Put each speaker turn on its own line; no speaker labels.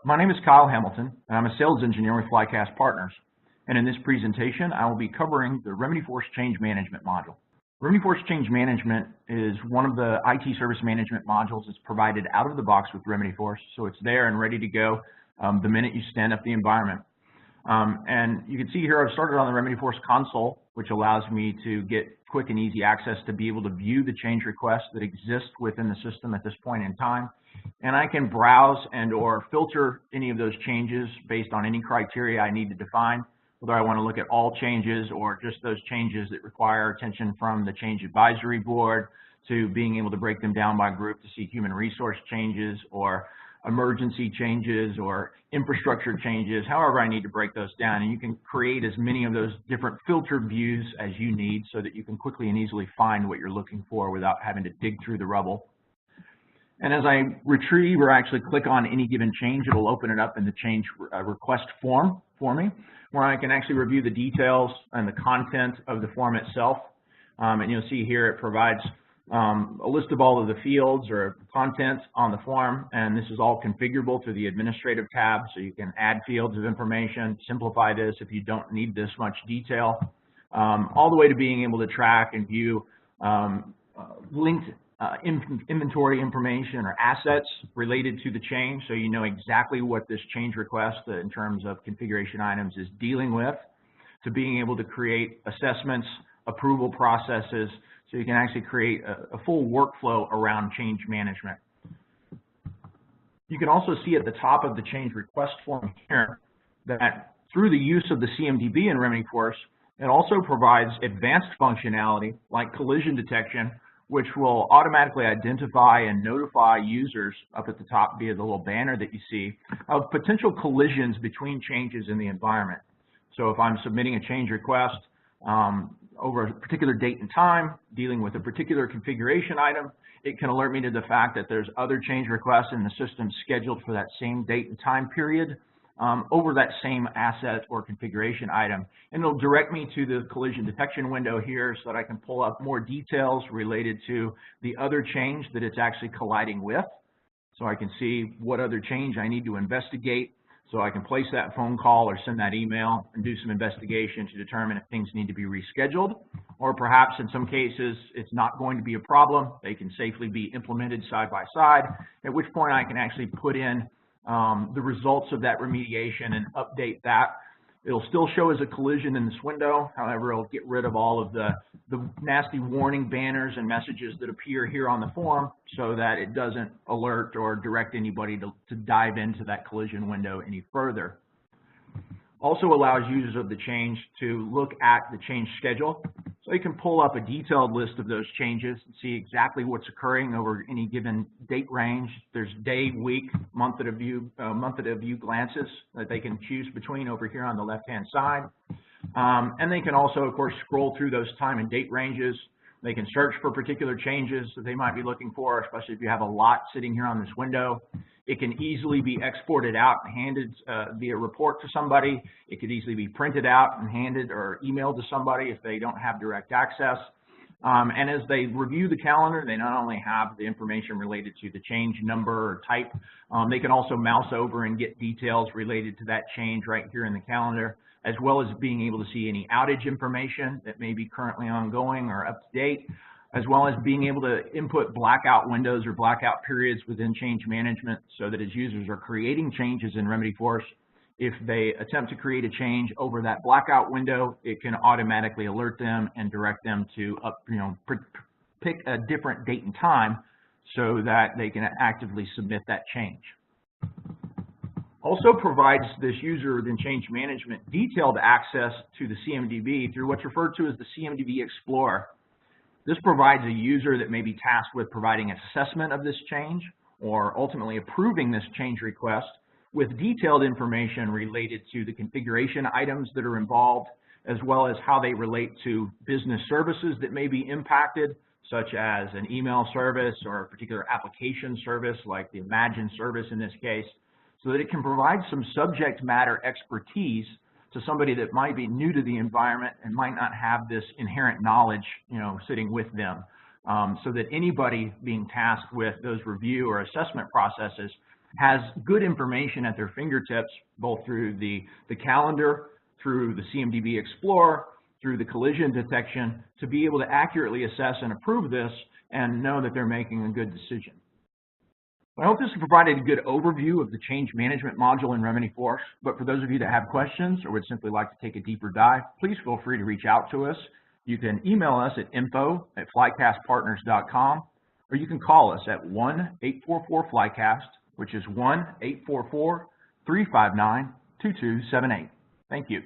My name is Kyle Hamilton, and I'm a sales engineer with Flycast Partners. And in this presentation, I will be covering the RemedyForce Change Management module. RemedyForce Change Management is one of the IT service management modules that's provided out of the box with RemedyForce, so it's there and ready to go the minute you stand up the environment. And you can see here I've started on the RemedyForce Console, which allows me to get quick and easy access to be able to view the change requests that exist within the system at this point in time. And I can browse and or filter any of those changes based on any criteria I need to define, whether I want to look at all changes or just those changes that require attention from the change advisory board, to being able to break them down by group to see human resource changes or emergency changes or infrastructure changes, however I need to break those down. And you can create as many of those different filter views as you need so that you can quickly and easily find what you're looking for without having to dig through the rubble. And as I retrieve or actually click on any given change, it'll open it up in the change request form for me, where I can actually review the details and the content of the form itself. And you'll see here it provides a list of all of the fields or content on the form, and this is all configurable through the administrative tab, so you can add fields of information, simplify this if you don't need this much detail, all the way to being able to track and view linked inventory information or assets related to the change, so you know exactly what this change request in terms of configuration items is dealing with, to being able to create assessments, approval processes, so you can actually create a full workflow around change management. You can also see at the top of the change request form here that through the use of the CMDB in RemedyForce, it also provides advanced functionality like collision detection, which will automatically identify and notify users up at the top via the little banner that you see of potential collisions between changes in the environment. So if I'm submitting a change request over a particular date and time, dealing with a particular configuration item, it can alert me to the fact that there's other change requests in the system scheduled for that same date and time period over that same asset or configuration item. And it'll direct me to the collision detection window here so that I can pull up more details related to the other change that it's actually colliding with. So I can see what other change I need to investigate, so I can place that phone call or send that email and do some investigation to determine if things need to be rescheduled, or perhaps in some cases it's not going to be a problem. They can safely be implemented side by side, at which point I can actually put in the results of that remediation and update that. It'll still show as a collision in this window. However, it'll get rid of all of the nasty warning banners and messages that appear here on the form so that it doesn't alert or direct anybody to dive into that collision window any further. Also allows users of the change to look at the change schedule. So you can pull up a detailed list of those changes and see exactly what's occurring over any given date range. There's day, week, month at a view glances that they can choose between over here on the left-hand side. And they can also, of course, scroll through those time and date ranges. They can search for particular changes that they might be looking for, especially if you have a lot sitting here on this window. It can easily be exported out and handed via report to somebody. It could easily be printed out and handed or emailed to somebody if they don't have direct access. And as they review the calendar, they not only have the information related to the change number or type, they can also mouse over and get details related to that change right here in the calendar, as well as being able to see any outage information that may be currently ongoing or up to date, as well as being able to input blackout windows or blackout periods within change management, so that as users are creating changes in RemedyForce, if they attempt to create a change over that blackout window, it can automatically alert them and direct them to pick a different date and time so that they can actively submit that change. Also provides this user within change management detailed access to the CMDB through what's referred to as the CMDB Explorer. This provides a user that may be tasked with providing assessment of this change or ultimately approving this change request with detailed information related to the configuration items that are involved, as well as how they relate to business services that may be impacted, such as an email service or a particular application service like the Imagine service in this case, so that it can provide some subject matter expertise to somebody that might be new to the environment and might not have this inherent knowledge, sitting with them. So that anybody being tasked with those review or assessment processes has good information at their fingertips, both through the calendar, through the CMDB Explorer, through the collision detection, to be able to accurately assess and approve this and know that they're making a good decision. I hope this has provided a good overview of the change management module in RemedyForce, but for those of you that have questions or would simply like to take a deeper dive, please feel free to reach out to us. You can email us at info@flycastpartners.com, or you can call us at 1-844-FLYCAST, which is 1-844-359-2278. Thank you.